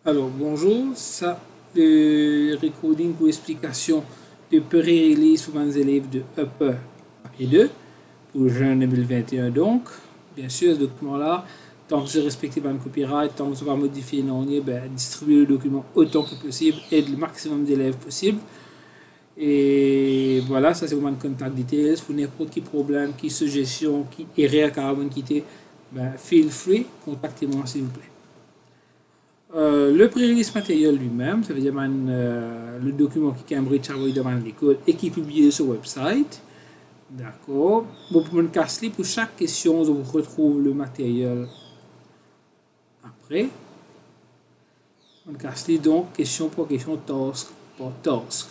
Alors, bonjour, ça, le recording pour explication de pré-release pour mes élèves de Upper et 2 pour juin 2021. Donc, bien sûr, ce document-là, tant que je respecte le copyright, tant que je vais modifier non, distribuer le document autant que possible, aide le maximum d'élèves possible. Et voilà, ça c'est vraiment le contact details. Pour n'importe quel problème, qui suggestion, qui erreur carbone quitter, feel free, contactez-moi s'il vous plaît. Le pré-release matériel lui-même, ça veut dire le document qui Cambridge a envoyé devant l'école et qui est publié sur le website. D'accord. Bon, pour me casser, pour chaque question, je vous retrouve le matériel après. On casse donc question par question, task par task.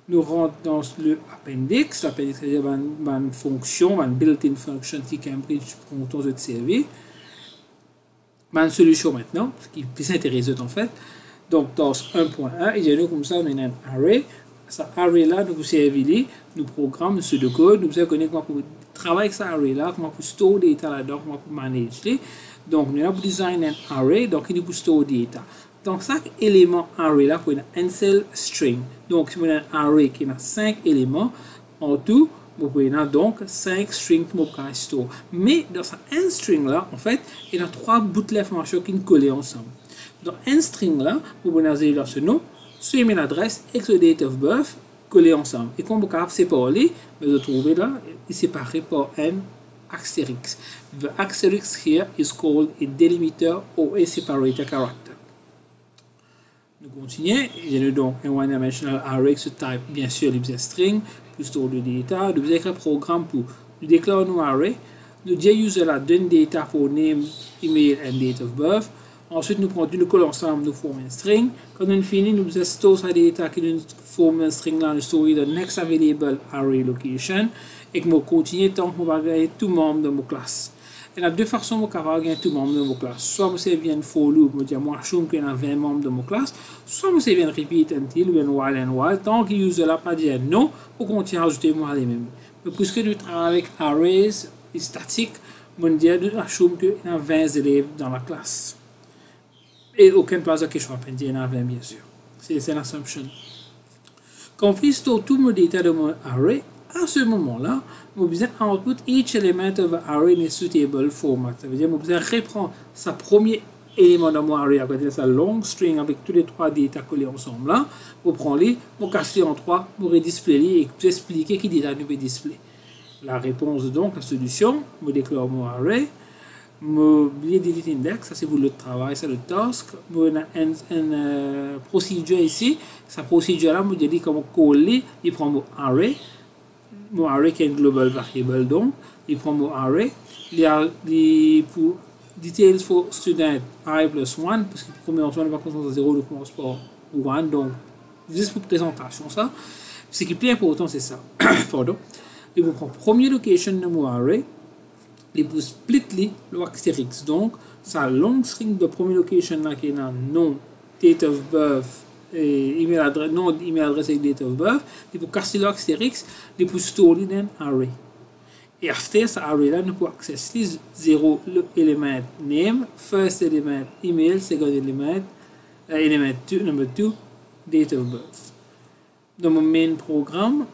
Nous rentrons dans le appendix. L'appendix, c'est-à-dire une fonction, une built-in function qui Cambridge prend de servir. Une solution maintenant, ce qui est plus intéressant en fait. Donc, task 1.1, et j'ai comme ça, on a un array. Ce array-là, nous servir, nous programmons ce de code, nous savons comment pour travailler avec ce array-là, comment pour store data là-dedans, comment pour manager. Donc, nous avons design un array, donc il nous pour store data. Donc, chaque élément array-là, pour un seul string. Donc, si vous avez un array qui a 5 éléments, en tout, vous pouvez donc 5 strings pour store. Mais dans un string là, en fait, il y a 3 bouts d'informations qui sont collés ensemble. Dans un string là, vous pouvez avoir ce nom, ce email adresse et ce date of birth collés ensemble. Et comme vous pouvez séparer, vous trouvez là, il est séparé par un asterisk. The asterisk here is called a delimiter or a separator character. Nous continuons. Il y a donc un one-dimensional array ce type, bien sûr, les string, plus store de data. Nous avons un programme pour nous déclarer nos array. Nous disons user la donne data pour name, email and date of birth. Ensuite, nous prenons une colle ensemble, nous formons un string. Quand on finit, nous store sa data qui nous forme un string là, nous store the next available array location. Et que nous continuons tant que nous allons gagner tout membre de mon classe. Il y a deux façons pour gagner tout membre de mon classe. Soit vous savez un for loop, vous dire moi je suis qu'il y a 20 membres de mon classe. Soit vous savez un repeat until ou un while and while. Tant que user là pas dire non, pour continuer à ajouter moi les mêmes. Mais puisque nous travaillons avec arrays et statiques, on dit qu'il y a 20 élèves dans la classe. Et aucune place de question à dire il y en a 20 bien sûr. C'est l'assumption. Quand on store tout mon data de mon array, à ce moment-là, vous besoin output each element of an array in a suitable format. Ça veut dire que vous besoin reprendre sa premier élément de mon array, à côté sa long string avec tous les 3 data collés ensemble là, vous prenez, vous cassez en 3, vous redisplay et vous expliquez qui data nous peut display. La réponse donc, la solution, vous déclare mon array, vous oubliez delete index, ça c'est vous le travail, c'est le task, vous avez une procédure ici, sa procédure là, vous dites comment coller, il prend mon array qui est un global variable donc il prend mon array il y a pour details for student I plus 1 parce que premier en soi ne va commencer à 0 le commence par 1 donc juste pour présentation ça ce qui est plus important c'est ça pardon il vous prend premier location de mon array il vous split le asterisk donc sa long string de premier location là qui est un nom date of birth email adresse, non email adresse avec date of birth, et pour casser l'asterisk, et pour store dans un array. Et après cet array-là, nous pouvons accéder 0 element name, first element email, second element, element 2, number 2, date of birth. Dans mon main programme,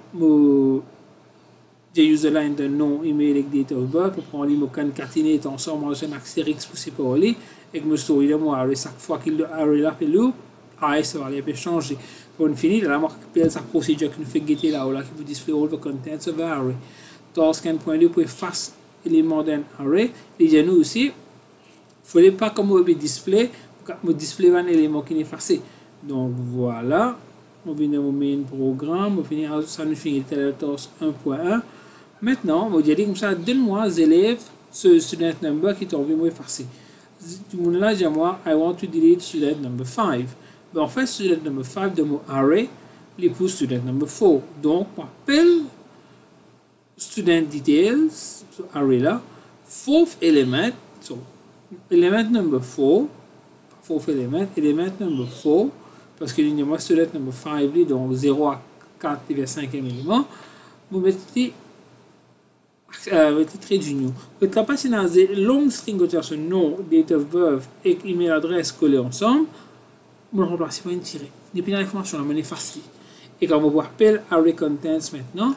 j'ai user line de nom email avec date of birth, pour prendre les mots concaténés ensemble, on a un asterisk pour séparer, et que me store dans mon array chaque fois qu'il array là fait loop. ça va aller changer. Pour une finir, là, on récupère sa procédure qui nous fait guetter là, qui vous display all the contents of the array. Task 1.2 pour effacer l'élément d'un array. Et nous aussi, il ne fallait pas comme on display, on display un élément qui est effacé. Donc voilà, on vient au main programme, on finit, ça nous finit task 1.1. Maintenant, on dit comme ça, donne-moi les élèves, ce student number qui est envie d'effacer. Tout le monde là, dit moi, I want to delete student number 5. Ben, en fait, student number 5 de mon array, il pour student number 4. Donc, on appelle student details, ce array là, fourth element, so, element number 4, fourth element number 4, parce que il y a student number 5, donc 0 à 4, il y a 5e élément, vous mettez trait d'union. Vous êtes capable de long string de ce nom, date of birth et email adresse collés ensemble. je le remplace par un tiré. Depuis l'information, on efface. Et quand on va appeler array contents maintenant,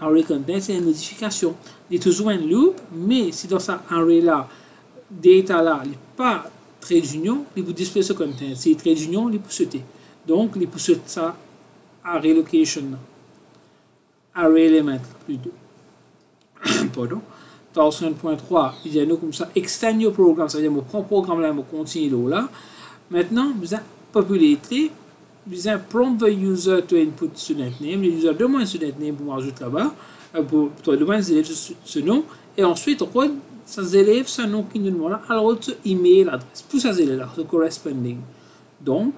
array contents c'est une modification. Il y a toujours un loop, mais si dans ça array là, data là, il n'est pas trade union, il peut display ce content. Si trade union, il peut sauter. Donc, il peut sauter ça array location. Array element, plutôt. Pardon. Dans 1.3, il y a nous comme ça, extend your program, ça veut dire, je prends le programme là, je continue là. Maintenant, vous avez populé, vous avez prompt the user to input student name. Le user demande un student name pour m'ajouter là-bas, pour demander aux élèves ce nom, et ensuite, ces élèves, ce nom qui nous demande là, alors ce email adresse, pour ces élèves là, ce corresponding. Donc,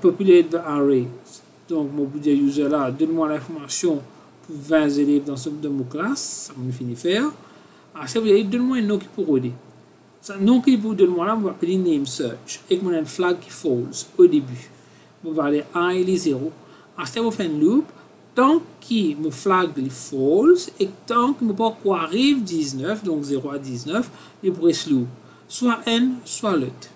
populate the array. Donc, mon bout de user là, donne-moi l'information pour 20 élèves dans ce de mon classe, ça me finit faire. Après, vous allez donne-moi un nom qui pour aider. Un nom qui pour donner-moi là, on va appeler name search. Et qu'on a une flag qui false au début. On va aller I les 0. Après, on fait un loop. Tant qu'il me flag les false et tant qu'il me pas quoi arrive 19, donc 0 à 19, il pourrait se loop. Soit n, soit l'autre.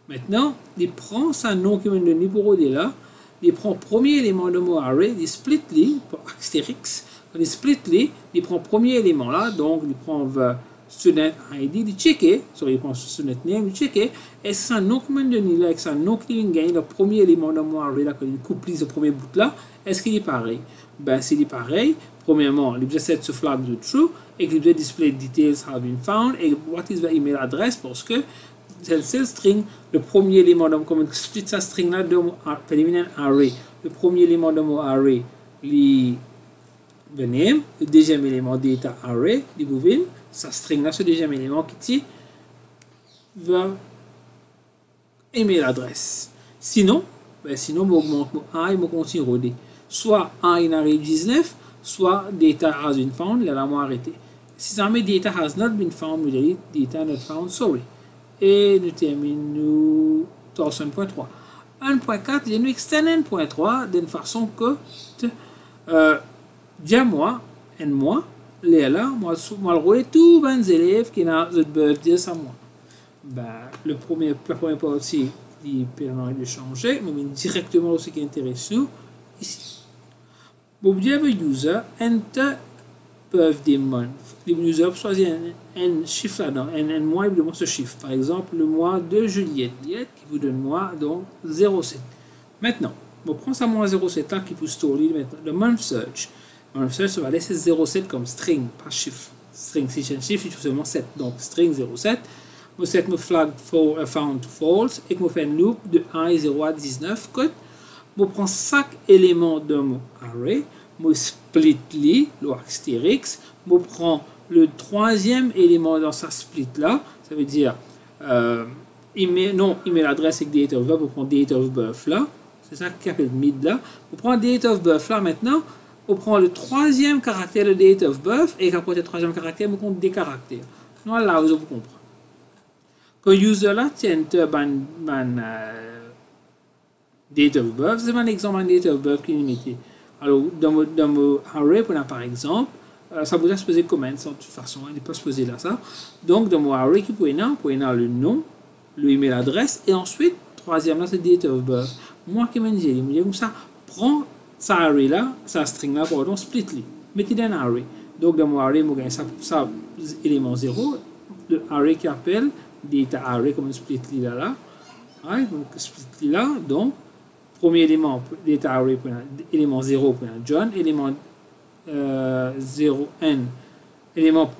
Maintenant, il prend ce nom qui me donne pour aider là. Il prend le premier élément de mon array, il split les pour Astérix. Il split les, il prend le premier élément là, donc il prend le student ID, il checker, il prend le student name, il checker, et c'est un nom qui me donne là, avec un nom qui gagne le premier élément de mon array là, quand il couple ce premier bout là, est-ce qu'il est pareil? Ben, s'il est pareil, premièrement, il doit set ce flag de true, et qu'il doit display details have been found, et what is the email address, parce que c'est le string, le premier élément de mon split sa string là de mon array. Le premier élément de mon array, le name, le deuxième élément data array, le bouvin, sa string là, ce deuxième élément qui va email adresse. Sinon, on augmente mon I, on continue à roder. Soit I in array 19, soit data has been found, là, on arrêté. Si ça met data has not been found, vous allez data not found, sorry. Et nous terminons dans 1.3. 1.4, il y a une extend 1.3 d'une façon que dis-moi, et moi, là, moi, le rôle tous les élèves qui ont le birthday à moi. Ben, la première partie, il permet de changer, mais directement aussi qui est intéressant, ici. Vous dire le user, enter birthday month. Le user choisit un chiffre là-dedans, un mois, il demande ce chiffre. Par exemple, le mois de Juliette, qui vous donne moi, donc 07. Maintenant, on prend ça mois 07 là qui peut storer maintenant. Le month search. Le month search, on va laisser 07 comme string, pas chiffre. String, si c'est un chiffre, il faut seulement 7. Donc, string 07. Je set mon flag found false et je fais un loop de I 0 à 19. Je prends chaque élément de mon array. Je split le Astérix, je prends le troisième élément dans sa split là, ça veut dire email adresse avec date of birth, je prends date of birth là, c'est ça qui appelle mid là, je prends date of birth là maintenant, je prends le troisième caractère de date of birth et après le troisième caractère, je compte des caractères. Voilà, vous comprenez. Quand user là tient date of birth, c'est un exemple de date of birth qui est limité. Alors, dans mon array, par exemple, ça peut se poser comment, de toute façon, il ne peut pas se poser là, ça. Donc, dans mon array, qui peut avoir le nom, le email adresse, et ensuite, troisième là, c'est date of birth. Moi qui me dis comme ça, prends ça array là, ça string là, pardon, split-le, mettez dans un array. Donc, dans mon array, je gagne ça élément 0, le array qui appelle data array, comme un split-le là. Ouais, donc, split-le là, donc, premier élément, data array, élément 0 pour John, élément 0n, élément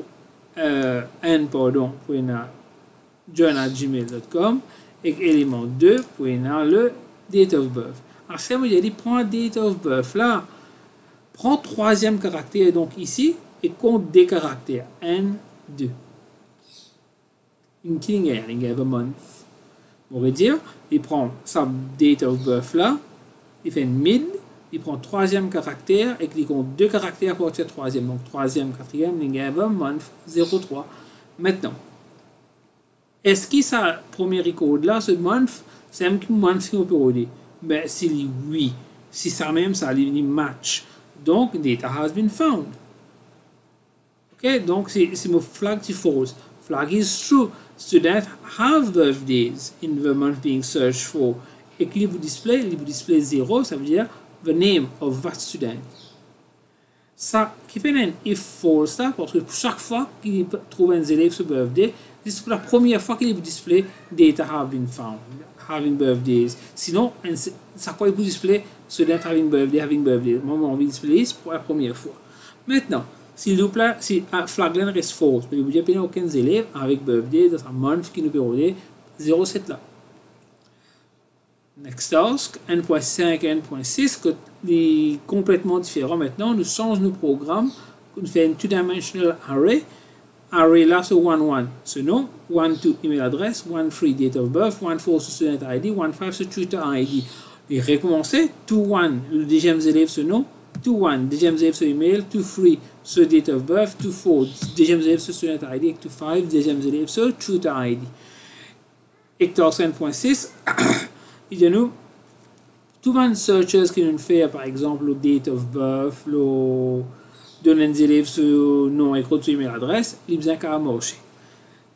n, pardon, pour john@gmail.com, et élément 2 pour le date of birth. Alors, ça veut dire, prends date of birth là, prends troisième caractère, donc ici, et compte des caractères, n2. Including a month. On va dire, il prend sa date of birth là, il fait une mid, il prend troisième caractère et il compte deux caractères pour le troisième. Donc, troisième, quatrième, il y a un month 03. Maintenant, est-ce que ça, premier record là, ce month, c'est un month qu'on peut regarder? Ben, si oui, si ça même, ça il match. Donc, data has been found. Ok, donc c'est mon flag qui false. Flag is true. Students have birthdays in the month being searched for. Et qu'il vous display 0, ça veut dire the name of that student. Ça, qui fait un if false, ça, parce que chaque fois qu'il trouve un élève sur birthday, c'est pour la première fois qu'il vous display data have been found, having birthdays. Sinon, ça quoi il vous display student having birthday. Moi, on va display pour la première fois. Maintenant, s'il vous plaît, si flagline reste false, mais vous n'avez aucun élève avec birthday dans un month qui nous permet 0,7 là. Next task, 1.5 et 1.6, est complètement différent maintenant. Nous changeons nos programmes. Nous faisons un two-dimensional array. Array là, c'est 1, 1, ce nom. 1, 2, email address. 1, 3, date of birth. 1, 4, ce student ID. 1, 5, ce tutor ID. Et recommencer. 2, 1, le deuxième élève, ce nom. 2, 1, deuxième élève, ce email. 2, 3, ce date of birth. 2, 4, deuxième élève, ce student ID. Et 2, 5, deuxième élève, ce tutor ID. Et task 1.6. Il y a nous, tout le searches qui nous fait, par exemple, le date of birth, le donner des élèves ce nom et code sur email adresse, il besoin qu'à marcher.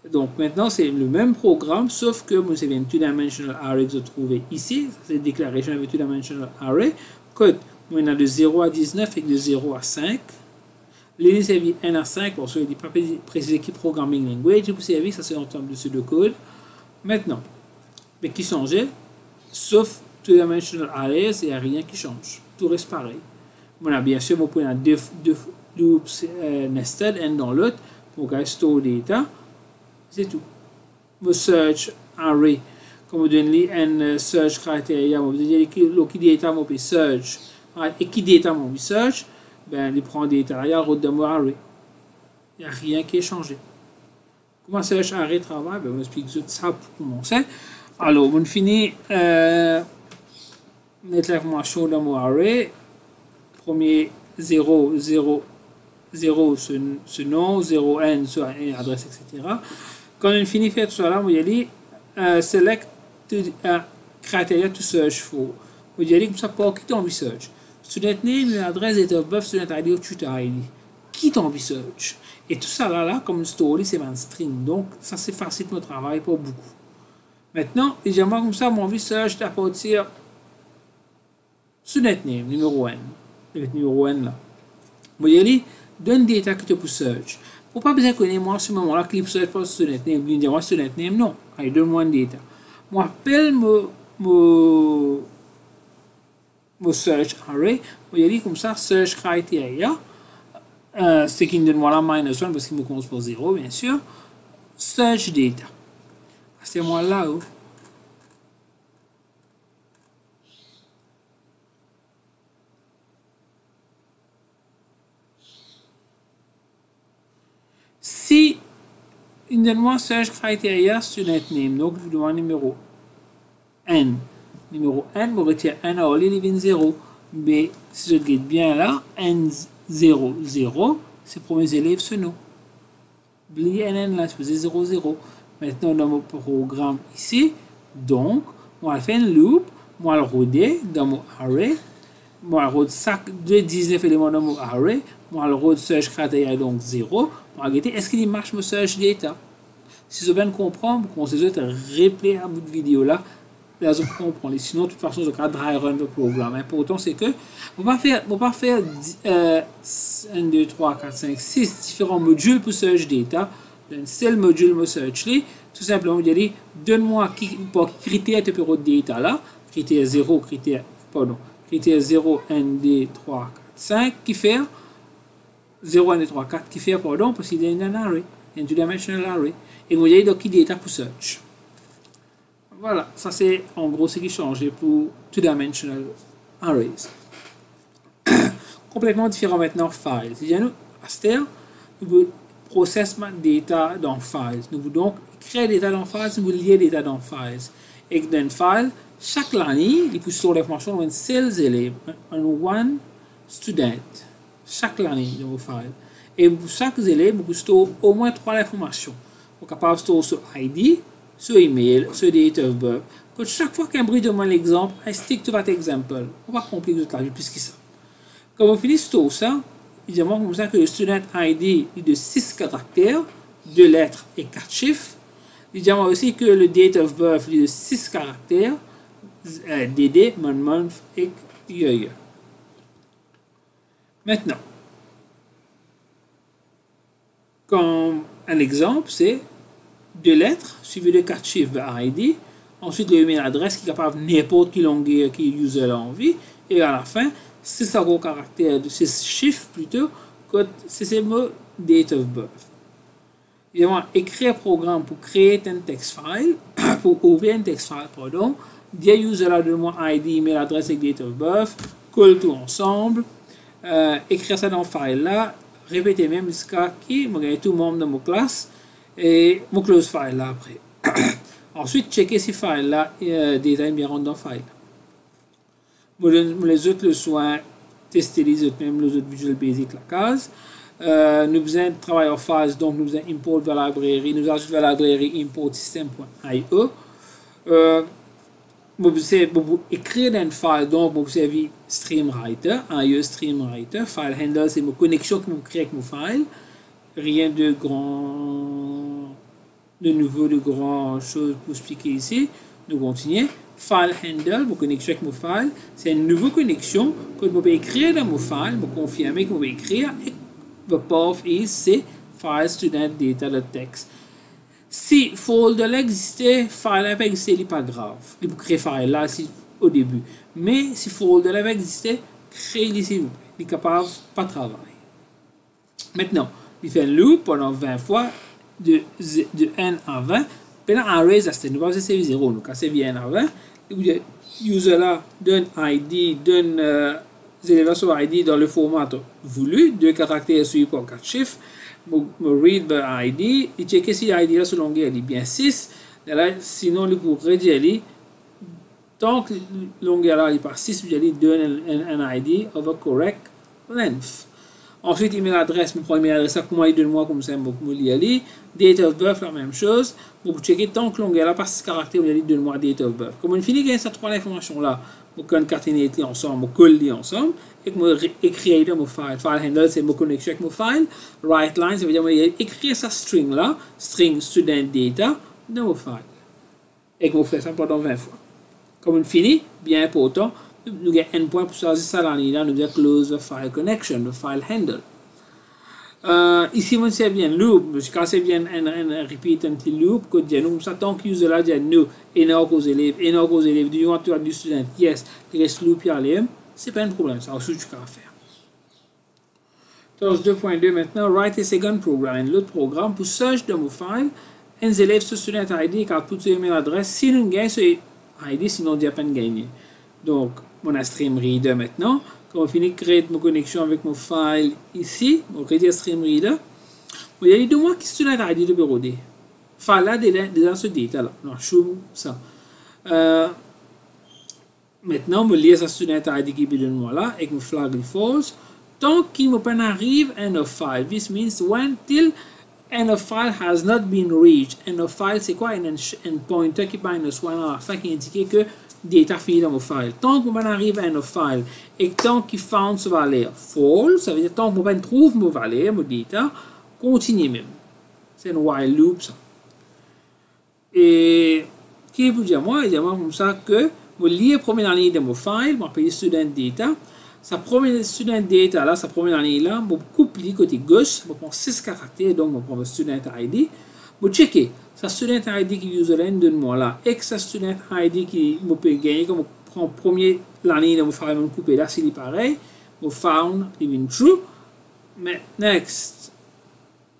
Donc maintenant, c'est le même programme, sauf que moi, c'est un two-dimensional array que je trouvais ici, c'est déclaration avec two-dimensional array, code, on a de 0 à 19 et de 0 à 5. Les services 1 à 5, pour ceux qui ne pas préciser qui programming language, pour servir, ça c'est en termes de pseudocode. Maintenant, mais qui changeait? Sauf two-dimensional arrays, il n'y a rien qui change. Tout reste pareil. Voilà, bien sûr, on peut avoir deux loops nested, un dans l'autre, pour store data. C'est tout. Le search array, comme vous donnez un search criteria, vous dire que data on peut search, et qui data on peut search, ben, il prend data, il y a route de mon array. Il n'y a rien qui est changé. Comment search array travaille? Ben, on explique ça pour commencer. Alors, on finit mettre l'information dans mon array. Premier 0, 0, 0, ce nom, 0, n, soit adresse, etc. Quand on finit de faire tout ça, là, on va dire select criteria to search for. On va dire comme ça, pour qui t'en search. Student name, l'adresse, date of birth, student ID ou tutor ID. Qui t'en search. Et tout ça là, comme une story, c'est un string. Donc, ça, c'est facile de travail pour beaucoup. Maintenant, évidemment, comme ça, mon search à partir student name, numéro n. Le numéro n là. Vous voyez, donne data que tu peux search. Pour pas besoin connaître moi, à ce moment-là, clip search pour student name. Vous dire, moi, student name, non. Allez, donne-moi une data. Moi, appelle mon search array. Vous voyez, comme ça, search criteria. C'est qui me donne moi la minus 1 parce qu'il me commence pour 0, bien sûr. Search data. C'est moi là où si il donne moi search criteria student name, donc je vous demande numéro n. Numéro n, je retire n à all, il est 0. Mais si je regarde bien là, n0, 0, c'est pour mes élèves ce nom. Oubliez n là, je faisais 0, 0. Maintenant, dans mon programme ici, donc, moi, je fais un loop, moi, je roder dans mon array, moi, je rode 19 éléments dans mon array, moi, je rode search criteria, donc 0. Moi, je est-ce qu'il marche mon search data? Si vous bien comprendre, vous conseillez de replay à bout de vidéo là, là, vous comprenez. Sinon, de toute façon, je vais dry run le programme. L'important, c'est que on va pas faire 1, 2, 3, 4, 5, 6 différents modules pour search data. Un seul module me search li, tout simplement dire donne-moi pour critère de période data là, critère 0, critère 0, 1, 2, 3, 4, 5 qui fait 0, 1, 2, 3, 4 qui fait pardon parce qu'il y a un array, un two-dimensional array et vous voyez donc qui data pour search. Voilà, ça c'est en gros ce qui change pour two-dimensional arrays. Complètement différent maintenant files. Il y a nous Aster, nous processement data dans files. Nous voulons donc créer data dans files, nous voulons lier data dans files. Et dans file, chaque ligne, il peut stocker l'information d'un seul élève, un one student. Chaque ligne dans vos files. Et pour chaque élève, vous pouvez stocker au moins 3 informations. Vous êtes capable de stocker ce ID, ce email, ce date of birth. Que chaque fois qu'un bruit demande l'exemple, I stick to that example. On va compliquer toute la vie plus que ça. Quand vous finissez tout ça, évidemment, comme ça que le student ID est de 6 caractères, 2 lettres et 4 chiffres. Évidemment aussi que le date of birth est de 6 caractères, DD, month, et year. Maintenant, comme un exemple, c'est 2 lettres suivies de 4 chiffres ID, ensuite l'email adresse qui est capable n'importe qui longueur qui user a envie, et à la fin, 6 caractères de 6 chiffres plutôt, c'est le mot date of birth. Et on va écrire un programme pour créer un text file, pour ouvrir un text file, pardon, dire user là de mon ID, email adresse et date of birth, colle tout ensemble, écrire ça dans le file là, répéter même jusqu'à qui, je gagne tout le monde dans mon classe, et mon close file là après. Ensuite, checker si file là, data est bien rendu dans le file. Les autres le soin, tester les autres, même les autres Visual Basic la case. Nous faisons travail en phase, donc nous faisons import vers la librairie, nous ajoutons vers la librairie import system.io. Vous écrire dans un file, donc vous servir StreamWriter, IO StreamWriter, file handle, c'est mon connexion que vous créez avec mon file. Rien de nouveau, de grand chose pour expliquer ici. Nous continuons. File handle, mon connexion avec mon file, c'est une nouvelle connexion que vous pouvez écrire dans mon file, vous confirmer que vous pouvez écrire et the path is c'est file student data.txt. Si folder existait, file n'a pas existé, il n'est pas grave. Vous créez file là au début. Mais si folder n'a pas existé, créez-le s'il vous plaît. Il est capable de pas travailler. Maintenant, il fait un loop pendant 20 fois de n à 20. Pendant un raise, c'est nous pas c'est 0, nous casser n à 20. User là donne ID, donne élévations ID dans le format voulu, 2 caractères suivis par 4 chiffres. Read the ID, et checker si l'ID là sur longueur est bien 6. Là, sinon, il pour rédiger, tant que longueur là est par 6, vous allez donner un ID of a correct length. Ensuite, email adresse, mon premier adresse, comment il donne moi comme ça, je lis. Date of birth, la même chose. Vous checker tant que longueur là par 6 caractères, vous allez donner moi date of birth. Comme on finit avec ces 3 informations là, vous concaténer ensemble, vous coller ensemble, et vous écrire dans mon file. File handle, c'est mon connexion avec mon file. Write line, ça veut dire que écrire sa string là, string student data, dans mon file. Et que vous faites ça pendant 20 fois. Comme on finit, bien important, nous avons un point pour choisir ça dans l'île, nous avons close the file connection, le file handle. Ici, on sait bien loop, quand c'est bien un repeat un petit loop, que nous tant que user là dit nous, et non aux élèves, do you want to add the student? Yes, il reste loop à l'aime, c'est pas un problème, ça aussi tu peux faire. Donc 2.2 maintenant, write a second program, l'autre programme pour search dans mon file, un élève sur student ID, car tout email adresse, si nous gagnons ce ID, sinon on dit à peine gagné. Donc, on a StreamReader maintenant. Quand on finit de créer ma connexion avec mon file ici, on crée StreamReader. Il y a deux mois qui sont là ID de bureau D. File là, déjà ce data là. Non, je suis ça. Maintenant, je lis ce student ID qui est de moi là, avec mon flag false. Tant qu'il me arrive end of file, this means when till end of file has not been reached. End of file, c'est quoi? Un pointer qui part une soit à la fin qui indique que data fini dans mon file. Tant qu'on arrive à un file et tant qu'il found ce valeur false, ça veut dire tant qu'on trouve mon valeur, mon data, continue même. C'est un while loop ça. Et qui vous dire moi, il dit moi comme ça que je lis la première ligne de mon file, je paye student data. Ça première student data là, ça première ligne là, je coupe le côté gauche, je prends 6 caractères, donc je prends le student ID. Je checker. Ça student ID qui userland de moi là et que ça student ID qui me peut gagner comme je prends premier l'année de mon file me couper là c'est pareil je found even true mais next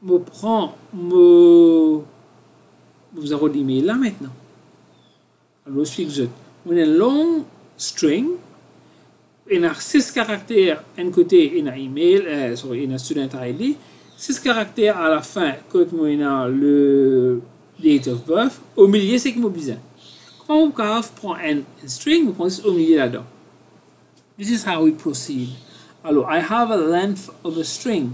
je prends vous avez d'email là maintenant alors je fixe on a long string il y a 6 caractères d'un côté il y a email sorry il y a student ID 6 caractères à la fin quand il y a le date of birth, au milieu c'est que je besoin. Quand on prend un string, on prend au milieu là-dedans. This is how we proceed. Alors, I have a length of a string.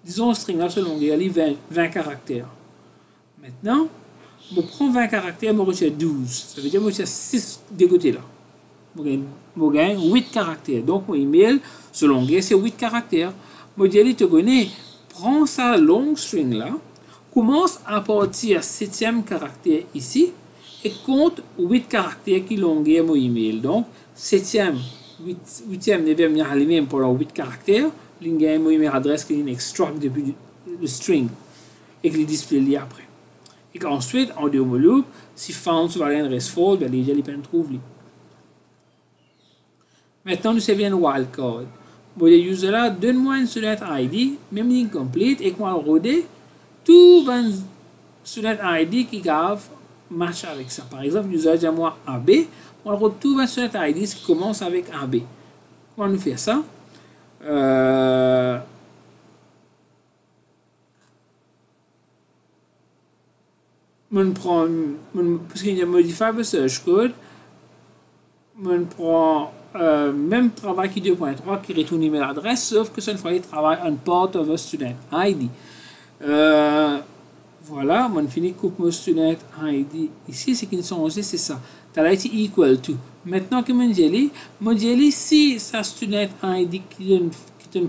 Disons, un string là, selon longueur, il y a 20 caractères. Maintenant, je prends 20 caractères, je retire 12. Ça veut dire que je retire 6 de côté là. Je gagne 8 caractères. Donc, mon email, selon longueur, c'est 8 caractères. Je dis, tu connais, prends sa long string là, commence à partir 7e caractère ici et compte 8 caractères qui longueur mon email. Donc, 7e, 8e, 9e, il y a même pour 8 caractères. Il y a mon email adresse qui est extract depuis le string et qui est display après. Et ensuite, en dehors loop, si found sur variant restful, ben déjà, il peut trouver. Maintenant, nous savons bien le wildcard. Bon, le user là, donne-moi une student ID, même incomplete, et qu'on va roder tout un student ID qui gave match avec ça. Par exemple, user dit moi AB, on va roder tout un student ID qui commence avec AB. Comment nous faire ça? Parce qu'il y a un modifiable search code, on prend même travail qui 2.3 qui retourne email adresse, sauf que cette fois il travaille on part of a student ID. Voilà, on finit coupe mon student ID ici, ce qui nous sont c'est ça. Tu as été equal to. Maintenant que mon jelly, si sa student ID qui est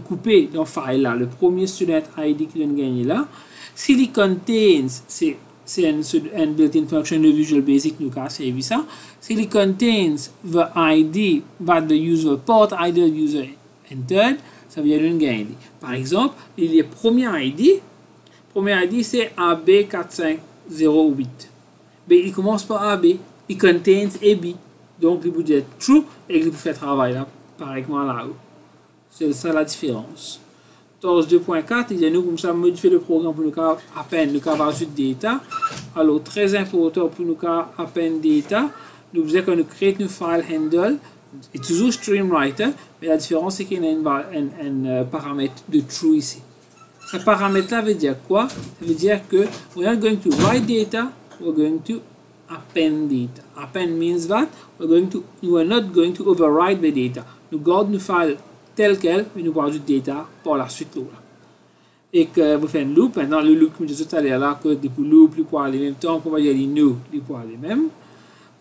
coupé dans le file là, le premier student ID qui est gagné là, s'il si contains, c'est un built-in function de Visual Basic nous a servi ça. S'il si contains the ID that the user port, either user entered, ça veut dire une gain. Par exemple, il y a premier ID c'est AB4508. Mais il commence par AB, il contains AB. Donc il peut dire true et il peut faire travail là, pareillement là-haut. C'est ça la différence. 2.4, il y a nous comme ça modifier le programme pour nous à peine nous ajouter data. Alors très important pour nous à peine data, nous faisons qu'on crée une file handle et toujours streamwriter, mais la différence c'est qu'il y a un paramètre de true ici. Ce paramètre là veut dire quoi? Ça veut dire que we are going to write data, we're going to append data. Append means that we are not going to override the data. Nous gardons une file tel quel, mais nous pouvons ajouter data par la suite là. Et que vous faites un loop, maintenant le loop que je tout à l'heure là, que depuis loop, il peut aller en même temps, on va dire new, il peut aller même.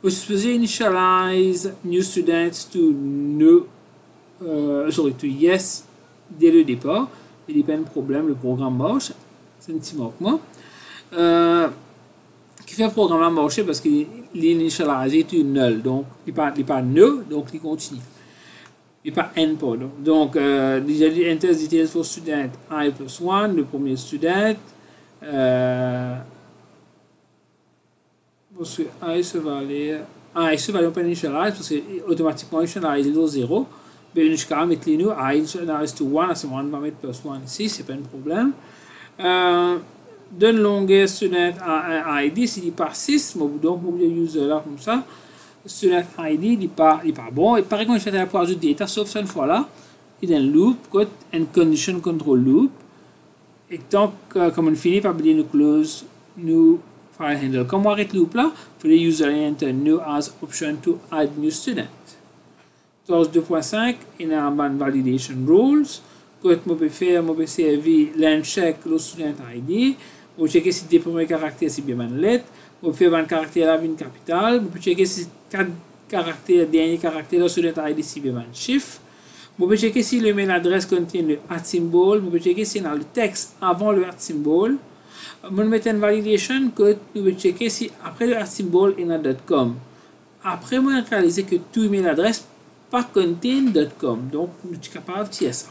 Vous supposez initialize new students to no, to yes dès le départ. Il n'y a pas de problème, le programme marche. C'est un petit manquement. Qui fait le programme marcher parce qu'il initialisé est null, donc il n'est pas no, donc il continue. Il n'est pas n pardon. Donc, déjà dit enter details for student I plus 1, le premier student. Parce que I se va aller. I se va aller pas initialize parce que automatiquement initialize est 0. Mais jusqu'à mettre les nous, I initialize to 1, à ce moment on va mettre plus 1 ici, c'est pas un problème. Donne longueur student ID, s'il n'est pas 6, donc on va user là comme ça. Student ID n'est pas bon. Et pareil, quand je fais pour ajouter data, sauf cette fois-là, il y a un loop, un condition control loop. Et tant que, comme on finit par oublier nous close, nous file handle. Comme on arrête le loop là, il faut les user enter new as option to add new student. 2.5, il y a un validation rules. Quand on peut faire, on peut servir l'uncheck le student ID. On peut checker si les premiers caractères c'est bien une lettre. On peut faire un caractère là, une capitale. On peut checker si 4 caractères, dernier caractère le student ID c'est bien un chiffre. On peut checker si le mail adresse contient le @symbol. On peut checker si dans le texte avant le @symbol. On peut mettre une validation que nous pouvons checker si après le @symbol il y a .com. Après, on a réalisé que tout email adresse pas contain .com. Donc, nous sommes capables de tirer ça.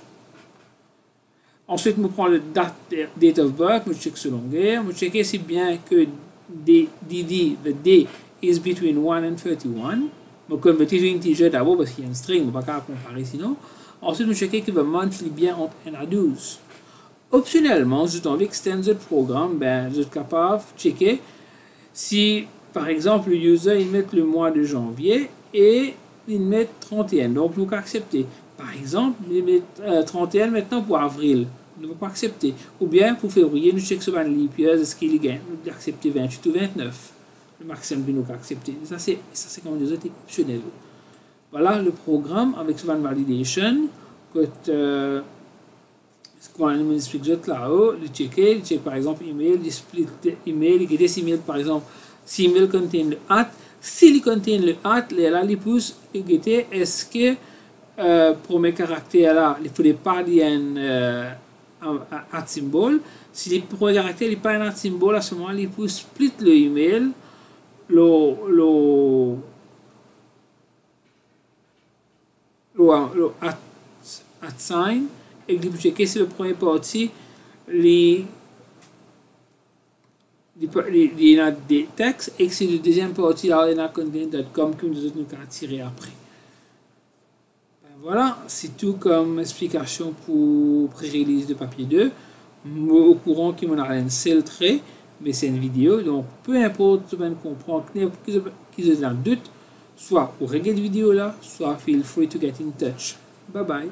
Ensuite, je prends le date of birth, je check sur longueur, je check si bien que DD, the day is between 1 and 31. Je convertis une integer d'abord parce qu'il y a un string, on ne va pas comparer sinon. Ensuite, je check que le month est bien entre 1 à 12. Optionnellement, si j'ai envie d'extendre le programme, ben, je suis capable de checker si, par exemple, le user il met le mois de janvier et il met 31. Donc, nous pouvons accepter. Par exemple, il met 31 maintenant pour avril. Nous ne pouvons pas accepter. Ou bien, pour février, nous checkons sur un leap year, est-ce qu'il gagne. Nous pouvons accepter 28 ou 29. Le maximum que nous pouvons accepter. Ça, c'est comme des autres optionnels. Voilà le programme avec ce validation. Ce qu'on explique là-haut, le checker, par exemple, email, il split email, il get email, par exemple, si email contient le @ s'il contient le @ là, il pousse, il get est-ce que premier caractère là, il ne faudrait pas dire un symbole. Si le premier caractère n'est pas un symbole, à ce moment-là, il peut split le email le at sign et que vous checkez c'est le premier partie les des textes et que c'est le deuxième partie là il y a content.com que nous allons tirer après. Voilà, c'est tout comme explication pour pré-release de papier 2. Au courant qu'il m'en a rien seul trait, mais c'est une vidéo, donc peu importe ce qu'on comprend, qu'ils aient un doute, soit pour régler la vidéo là, soit feel free to get in touch. Bye bye.